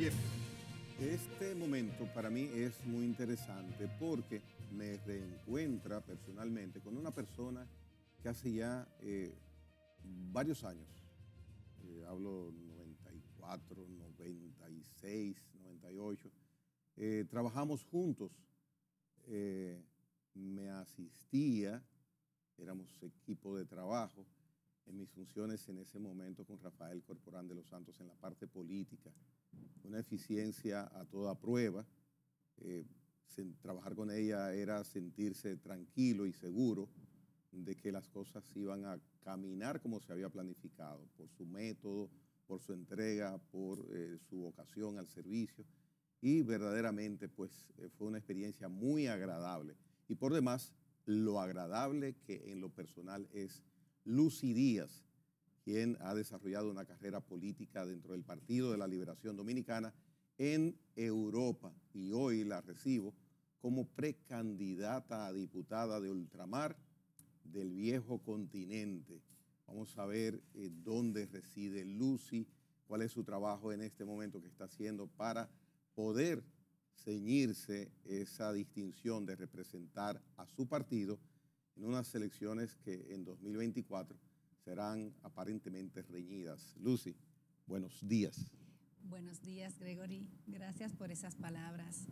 Bien, este momento para mí es muy interesante porque me reencuentra personalmente con una persona que hace ya varios años, hablo 94, 96, 98, trabajamos juntos, me asistía, éramos equipo de trabajo en mis funciones en ese momento con Rafael Corporán de los Santos en la parte política, una eficiencia a toda prueba. Trabajar con ella era sentirse tranquilo y seguro de que las cosas iban a caminar como se había planificado, por su método, por su entrega, por su vocación al servicio, y verdaderamente pues fue una experiencia muy agradable. Y por demás, lo agradable que en lo personal es Lucy Díaz, quien ha desarrollado una carrera política dentro del Partido de la Liberación Dominicana en Europa, y hoy la recibo como precandidata a diputada de ultramar del viejo continente. Vamos a ver dónde reside Lucy, cuál es su trabajo en este momento que está haciendo para poder ceñirse esa distinción de representar a su partido en unas elecciones que en 2024 serán aparentemente reñidas. Lucy, buenos días. Buenos días, Gregory. Gracias por esas palabras.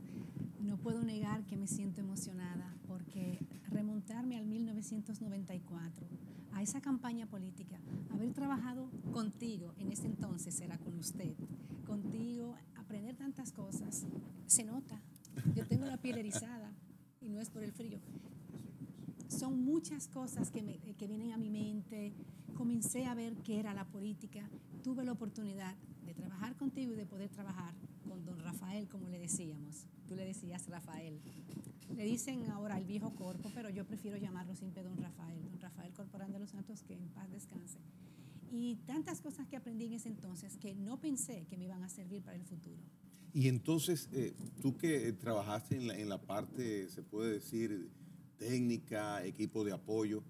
No puedo negar que me siento emocionada porque remontarme al 1994, a esa campaña política, haber trabajado contigo, en ese entonces era con usted, contigo, aprender tantas cosas, se nota. Yo tengo la piel erizada y no es por el frío. Son muchas cosas que vienen a mi mente. Comencé a ver qué era la política. Tuve la oportunidad de trabajar contigo y de poder trabajar con don Rafael, como le decíamos. Tú le decías Rafael. Le dicen ahora el viejo Corpo, pero yo prefiero llamarlo siempre don Rafael Corporán de los Santos, que en paz descanse. Y tantas cosas que aprendí en ese entonces que no pensé que me iban a servir para el futuro. Y entonces, tú que trabajaste en la parte, se puede decir, técnica, equipo de apoyo,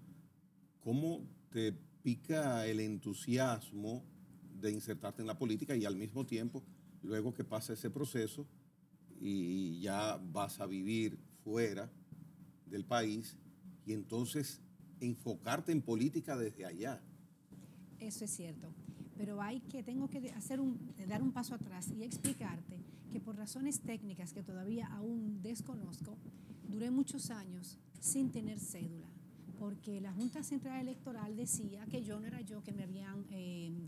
¿cómo te pica el entusiasmo de insertarte en la política y al mismo tiempo, luego que pasa ese proceso y ya vas a vivir fuera del país, y entonces enfocarte en política desde allá? Eso es cierto, pero tengo que dar un paso atrás y explicarte que por razones técnicas que todavía aún desconozco, duré muchos años sin tener cédula, porque la Junta Central Electoral decía que yo no era yo, que me habían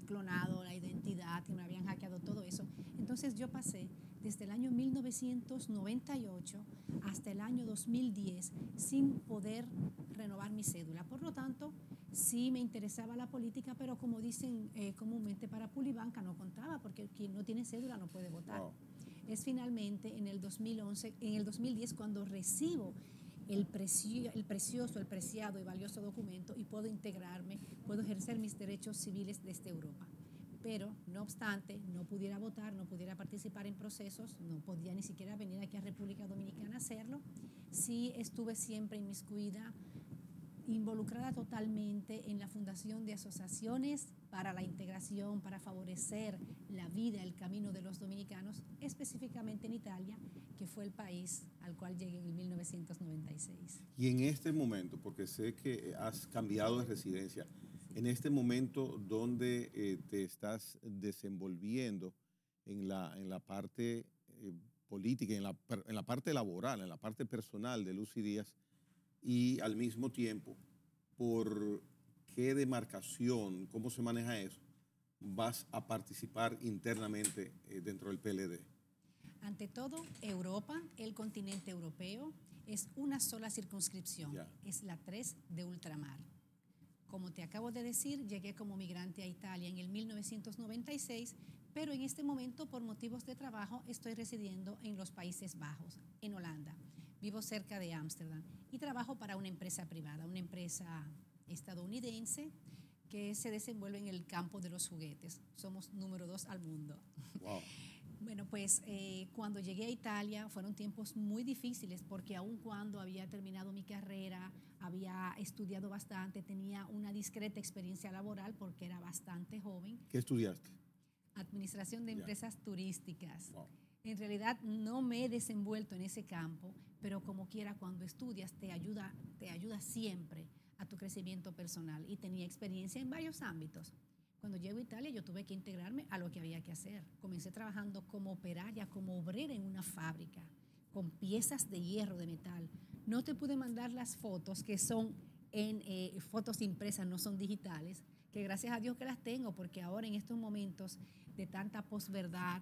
clonado la identidad, que me habían hackeado todo eso. Entonces yo pasé desde el año 1998 hasta el año 2010 sin poder renovar mi cédula. Por lo tanto, sí me interesaba la política, pero como dicen comúnmente, para Pulibanca no contaba, porque quien no tiene cédula no puede votar. Wow. Es finalmente en el 2010 cuando recibo el precioso, el preciado y valioso documento y puedo integrarme, puedo ejercer mis derechos civiles desde Europa. Pero, no obstante, no pudiera votar, no pudiera participar en procesos, no podía ni siquiera venir aquí a República Dominicana a hacerlo. Sí estuve siempre inmiscuida, involucrada totalmente en la fundación de asociaciones para la integración, para favorecer la vida, el camino de los dominicanos, específicamente en Italia, que fue el país al cual llegué en 1996. Y en este momento, porque sé que has cambiado de residencia, en este momento donde te estás desenvolviendo en la parte política, en la parte laboral, en la parte personal de Lucy Díaz, y al mismo tiempo, ¿por qué demarcación, cómo se maneja eso, vas a participar internamente dentro del PLD? Ante todo, Europa, el continente europeo, es una sola circunscripción, es la 3 de ultramar. Como te acabo de decir, llegué como migrante a Italia en el 1996, pero en este momento, por motivos de trabajo, estoy residiendo en los Países Bajos, en Holanda. Vivo cerca de Ámsterdam y trabajo para una empresa privada, una empresa estadounidense que se desenvuelve en el campo de los juguetes. Somos número 2 al mundo. Wow. Bueno, pues cuando llegué a Italia fueron tiempos muy difíciles porque aun cuando había terminado mi carrera, había estudiado bastante, tenía una discreta experiencia laboral porque era bastante joven. ¿Qué estudiaste? administración de empresas turísticas. Wow. En realidad no me he desenvuelto en ese campo, pero como quiera, cuando estudias te ayuda siempre a tu crecimiento personal, y tenía experiencia en varios ámbitos. Cuando llego a Italia yo tuve que integrarme a lo que había que hacer. Comencé trabajando como operaria, como obrera en una fábrica, con piezas de hierro, de metal. No te pude mandar las fotos, que son en fotos impresas, no son digitales, que gracias a Dios que las tengo, porque ahora en estos momentos de tanta posverdad,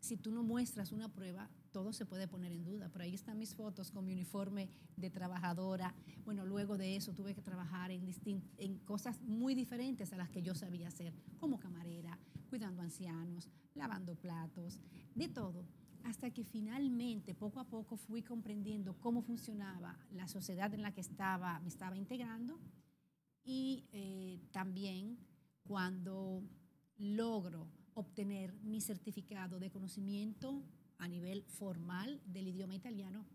si tú no muestras una prueba, todo se puede poner en duda. Por ahí están mis fotos con mi uniforme de trabajadora. Bueno, luego de eso tuve que trabajar en cosas muy diferentes a las que yo sabía hacer, como camarera, cuidando ancianos, lavando platos, de todo. Hasta que finalmente, poco a poco, fui comprendiendo cómo funcionaba la sociedad en la que me estaba integrando, y también cuando logro obtener mi certificado de conocimiento a nivel formal del idioma italiano,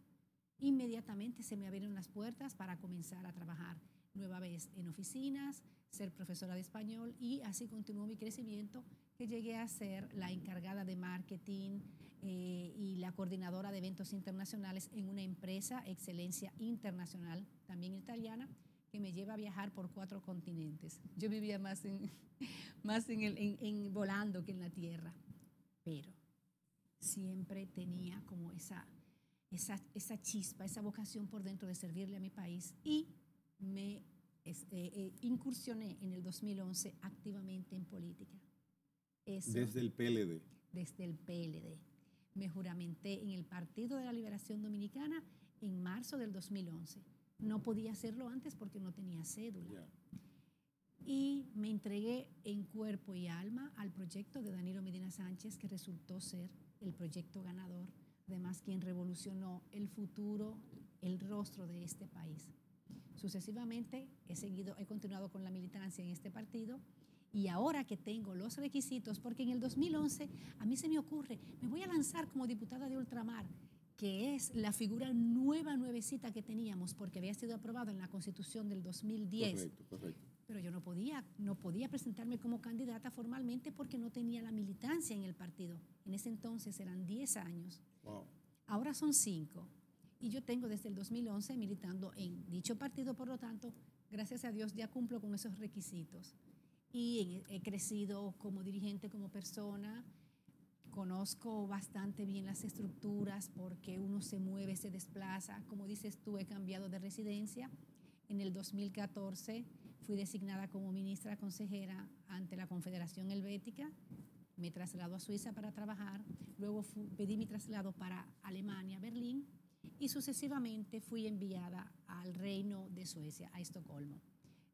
inmediatamente se me abrieron las puertas para comenzar a trabajar nueva vez en oficinas, ser profesora de español, y así continuó mi crecimiento, que llegué a ser la encargada de marketing y la coordinadora de eventos internacionales en una empresa Excelencia Internacional, también italiana, que me lleva a viajar por 4 continentes. Yo vivía más en volando que en la tierra, pero siempre tenía como esa chispa, esa vocación por dentro de servirle a mi país, y me incursioné en el 2011 activamente en política. Eso, Desde el PLD. desde el PLD. Me juramenté en el Partido de la Liberación Dominicana en marzo del 2011. No podía hacerlo antes porque no tenía cédula. Yeah. Y me entregué en cuerpo y alma al proyecto de Danilo Medina Sánchez, que resultó ser el proyecto ganador, además quien revolucionó el futuro, el rostro de este país. Sucesivamente he continuado con la militancia en este partido, y ahora que tengo los requisitos, porque en el 2011 a mí se me ocurre, me voy a lanzar como diputada de ultramar, que es la figura nuevecita que teníamos, porque había sido aprobado en la Constitución del 2010. Correcto. Pero yo no podía presentarme como candidata formalmente porque no tenía la militancia en el partido. En ese entonces eran 10 años. Wow. Ahora son 5. Y yo tengo desde el 2011 militando en dicho partido, por lo tanto, gracias a Dios ya cumplo con esos requisitos. Y he crecido como dirigente, como persona. Conozco bastante bien las estructuras, porque uno se mueve, se desplaza. Como dices tú, he cambiado de residencia. En el 2014 fui designada como ministra consejera ante la Confederación Helvética. Me trasladó a Suiza para trabajar. Luego pedí mi traslado para Alemania, Berlín. Y sucesivamente fui enviada al Reino de Suecia, a Estocolmo.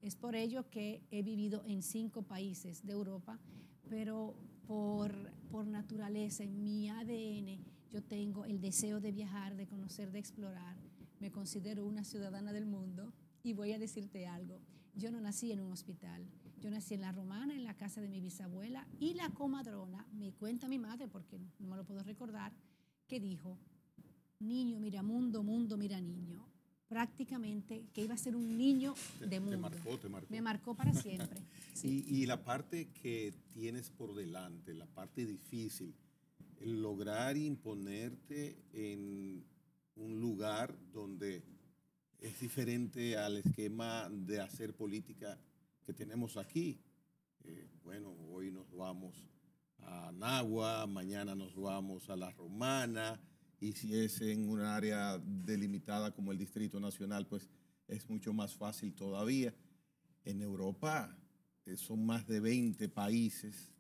Es por ello que he vivido en 5 países de Europa, pero por naturaleza, en mi ADN, yo tengo el deseo de viajar, de conocer, de explorar. Me considero una ciudadana del mundo, y voy a decirte algo. Yo no nací en un hospital. Yo nací en La Romana, en la casa de mi bisabuela, y la comadrona, me cuenta mi madre, porque no me lo puedo recordar, que dijo: niño mira mundo, mundo mira niño. Prácticamente que iba a ser un niño de mundo. Te marcó. Me marcó para siempre. Sí. Y la parte que tienes por delante, la parte difícil, el lograr imponerte en un lugar donde es diferente al esquema de hacer política que tenemos aquí. Bueno, hoy nos vamos a Nagua, mañana nos vamos a La Romana, y si es en un área delimitada como el Distrito Nacional, pues es mucho más fácil todavía. En Europa son más de 20 países.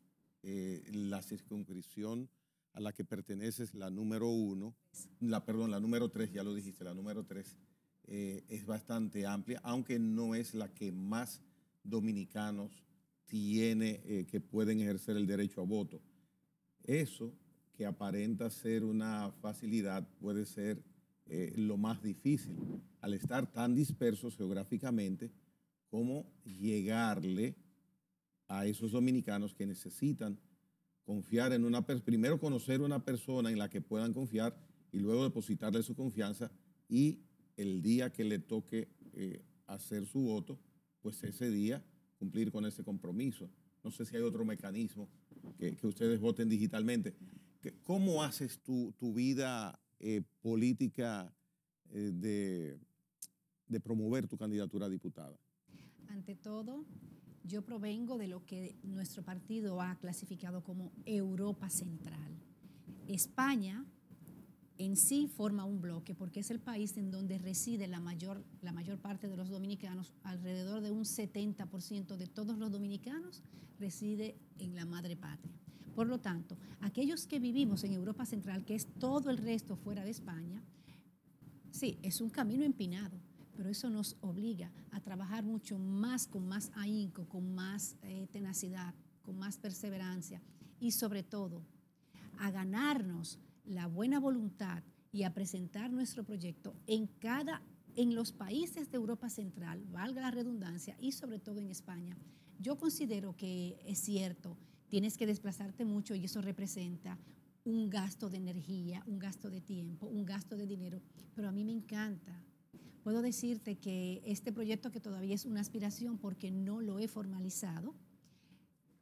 La circunscripción a la que perteneces, la número 1, la número 3, ya lo dijiste, la número 3, es bastante amplia, aunque no es la que más dominicanos tiene que pueden ejercer el derecho a voto. Eso, que aparenta ser una facilidad, puede ser lo más difícil, al estar tan dispersos geográficamente, cómo llegarle a esos dominicanos que necesitan confiar en primero conocer una persona en la que puedan confiar, y luego depositarle su confianza, y el día que le toque hacer su voto, pues ese día cumplir con ese compromiso. No sé si hay otro mecanismo que ustedes voten digitalmente. ¿Cómo haces tu vida política de promover tu candidatura a diputada? Ante todo, yo provengo de lo que nuestro partido ha clasificado como Europa Central. España en sí forma un bloque porque es el país en donde reside la mayor parte de los dominicanos. Alrededor de un 70% de todos los dominicanos reside en la madre patria. Por lo tanto, aquellos que vivimos en Europa Central, que es todo el resto fuera de España, sí, es un camino empinado, pero eso nos obliga a trabajar mucho más, con más ahínco, con más tenacidad, con más perseverancia y sobre todo a ganarnos la buena voluntad y a presentar nuestro proyecto en los países de Europa Central, valga la redundancia, y sobre todo en España. Yo considero que es cierto, tienes que desplazarte mucho y eso representa un gasto de energía, un gasto de tiempo, un gasto de dinero, pero a mí me encanta. Puedo decirte que este proyecto, que todavía es una aspiración porque no lo he formalizado,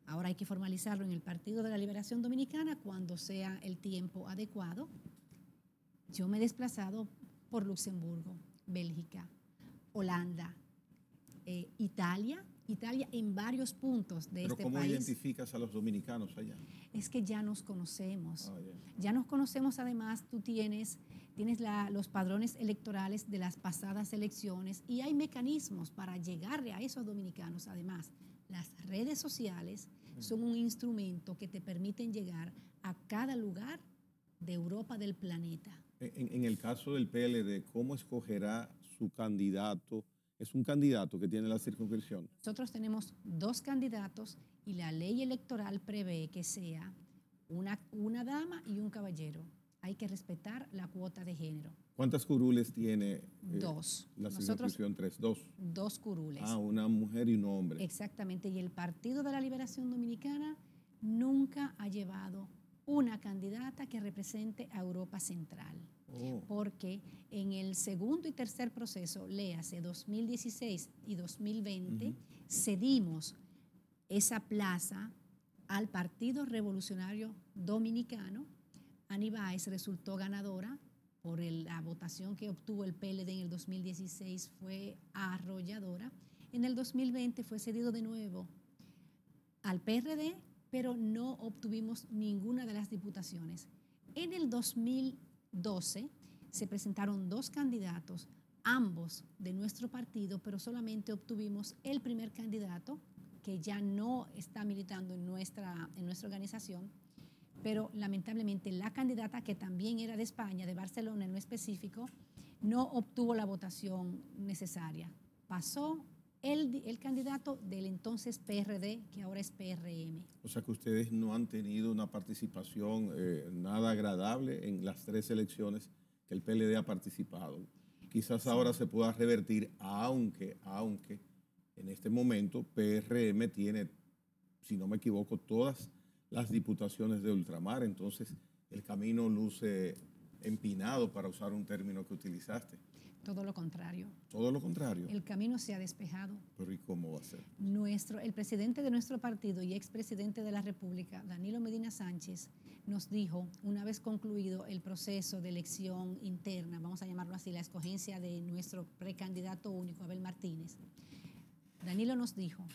ahora hay que formalizarlo en el Partido de la Liberación Dominicana cuando sea el tiempo adecuado. Yo me he desplazado por Luxemburgo, Bélgica, Holanda, Italia en varios puntos de este país. ¿Pero cómo identificas a los dominicanos allá? Es que ya nos conocemos. Ya nos conocemos, además, tú tienes los padrones electorales de las pasadas elecciones y hay mecanismos para llegarle a esos dominicanos. Además, las redes sociales son un instrumento que te permiten llegar a cada lugar de Europa del planeta. En el caso del PLD, ¿cómo escogerá su candidato? ¿Es un candidato que tiene la circunscripción? Nosotros tenemos 2 candidatos y la ley electoral prevé que sea una dama y un caballero. Hay que respetar la cuota de género. ¿Cuántas curules tiene 2. la circunscripción 3? 2. 2 curules. Una mujer y un hombre. Exactamente. Y el Partido de la Liberación Dominicana nunca ha llevado una candidata que represente a Europa Central. Porque en el segundo y tercer proceso, léase 2016 y 2020, cedimos esa plaza al Partido Revolucionario Dominicano. Ani Báez resultó ganadora por la votación que obtuvo el PLD en el 2016, fue arrolladora. En el 2020 fue cedido de nuevo al PRD, pero no obtuvimos ninguna de las diputaciones. En el 2012 se presentaron 2 candidatos, ambos de nuestro partido, pero solamente obtuvimos el primer candidato, que ya no está militando en nuestra organización, pero lamentablemente la candidata, que también era de España, de Barcelona en lo específico, no obtuvo la votación necesaria. Pasó el candidato del entonces PRD, que ahora es PRM. O sea que ustedes no han tenido una participación nada agradable en las 3 elecciones que el PLD ha participado. Quizás ahora se pueda revertir, aunque en este momento PRM tiene, si no me equivoco, todas las diputaciones de ultramar. Entonces el camino luce empinado, para usar un término que utilizaste. Todo lo contrario. Todo lo contrario. El camino se ha despejado. Pero ¿y cómo va a ser? El presidente de nuestro partido y expresidente de la República, Danilo Medina Sánchez, nos dijo, una vez concluido el proceso de elección interna, vamos a llamarlo así, la escogencia de nuestro precandidato único, Abel Martínez, Danilo nos dijo,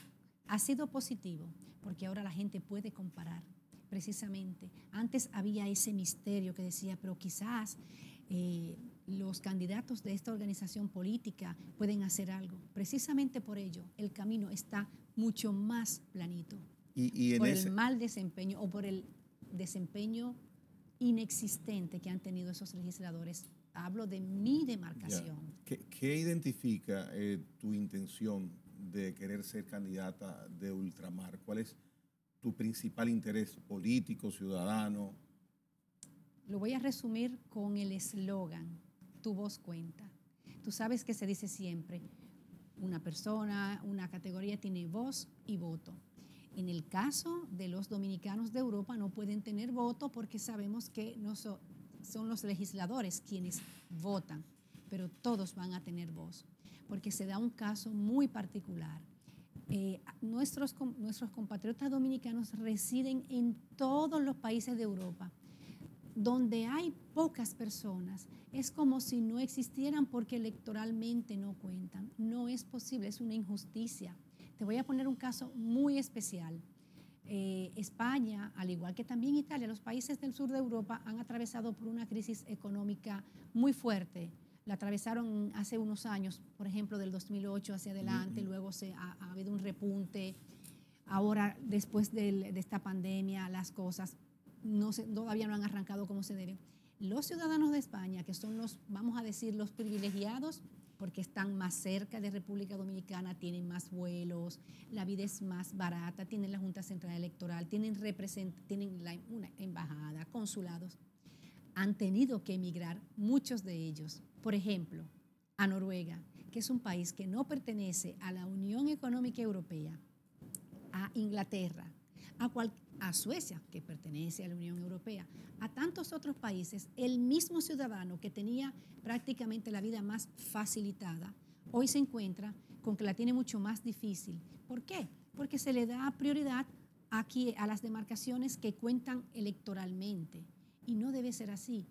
ha sido positivo porque ahora la gente puede comparar. Precisamente, antes había ese misterio que decía, pero quizás los candidatos de esta organización política pueden hacer algo. Precisamente por ello, el camino está mucho más planito. Y por el mal desempeño o por el desempeño inexistente que han tenido esos legisladores. Hablo de mi demarcación. ¿Qué identifica tu intención de querer ser candidata de ultramar? ¿Cuál es tu principal interés político, ciudadano? Lo voy a resumir con el eslogan, tu voz cuenta. Tú sabes que se dice siempre, una persona, una categoría tiene voz y voto. En el caso de los dominicanos de Europa no pueden tener voto porque sabemos que no son los legisladores quienes votan, pero todos van a tener voz, porque se da un caso muy particular. nuestros compatriotas dominicanos residen en todos los países de Europa. Donde hay pocas personas, es como si no existieran porque electoralmente no cuentan. No es posible, es una injusticia. Te voy a poner un caso muy especial. España, al igual que también Italia, los países del sur de Europa han atravesado por una crisis económica muy fuerte. La atravesaron hace unos años, por ejemplo, del 2008 hacia adelante, luego ha habido un repunte. Ahora, después de esta pandemia, las cosas todavía no han arrancado como se debe. Los ciudadanos de España, que son los, vamos a decir, los privilegiados, porque están más cerca de República Dominicana, tienen más vuelos, la vida es más barata, tienen la Junta Central Electoral, tienen una embajada, consulados, han tenido que emigrar muchos de ellos. Por ejemplo, a Noruega, que es un país que no pertenece a la Unión Económica Europea, a Inglaterra, a Suecia, que pertenece a la Unión Europea, a tantos otros países. El mismo ciudadano que tenía prácticamente la vida más facilitada, hoy se encuentra con que la tiene mucho más difícil. ¿Por qué? Porque se le da prioridad aquí a las demarcaciones que cuentan electoralmente. Y no debe ser así.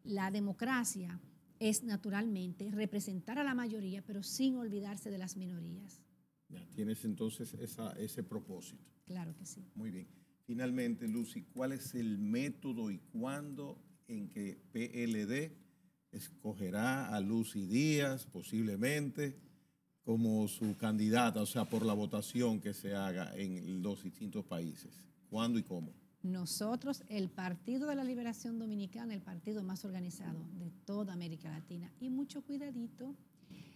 La democracia es naturalmente representar a la mayoría, pero sin olvidarse de las minorías. Ya, tienes entonces ese propósito. Claro que sí. Muy bien. Finalmente, Lucy, ¿cuál es el método y cuándo en que PLD escogerá a Lucy Díaz posiblemente como su candidata, o sea, por la votación que se haga en los distintos países? ¿Cuándo y cómo? Nosotros, el Partido de la Liberación Dominicana, el partido más organizado de toda América Latina, y mucho cuidadito,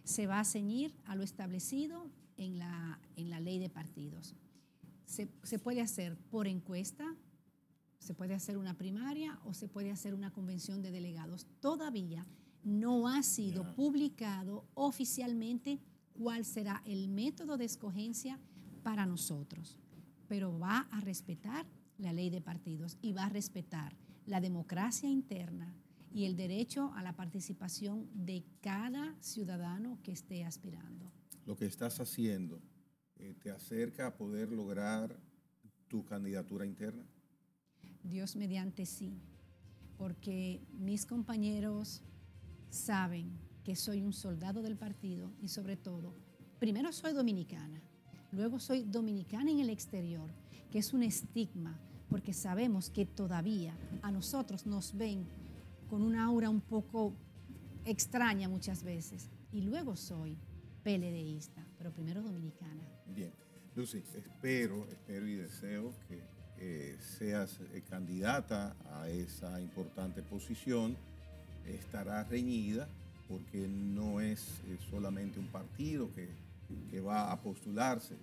se va a ceñir a lo establecido en la ley de partidos. Se puede hacer por encuesta, se puede hacer una primaria o se puede hacer una convención de delegados. Todavía no ha sido publicado oficialmente cuál será el método de escogencia para nosotros, pero va a respetar la ley de partidos y va a respetar la democracia interna y el derecho a la participación de cada ciudadano que esté aspirando. Lo que estás haciendo te acerca a poder lograr tu candidatura interna. Dios mediante sí, porque mis compañeros saben que soy un soldado del partido y sobre todo, primero soy dominicana, luego soy dominicana en el exterior, que es un estigma, porque sabemos que todavía a nosotros nos ven con una aura un poco extraña muchas veces, y luego soy PLDista, pero primero dominicana. Bien, Lucy, espero y deseo que seas candidata a esa importante posición. Estará reñida porque no es solamente un partido que va a postularse.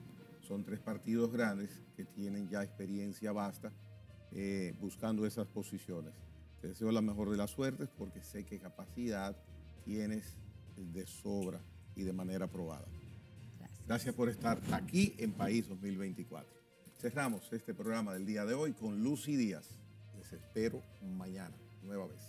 Son 3 partidos grandes que tienen ya experiencia vasta buscando esas posiciones. Te deseo la mejor de las suertes porque sé que capacidad tienes de sobra y de manera probada. Gracias por estar aquí en País 2024. Cerramos este programa del día de hoy con Lucy Díaz. Les espero mañana, nueva vez.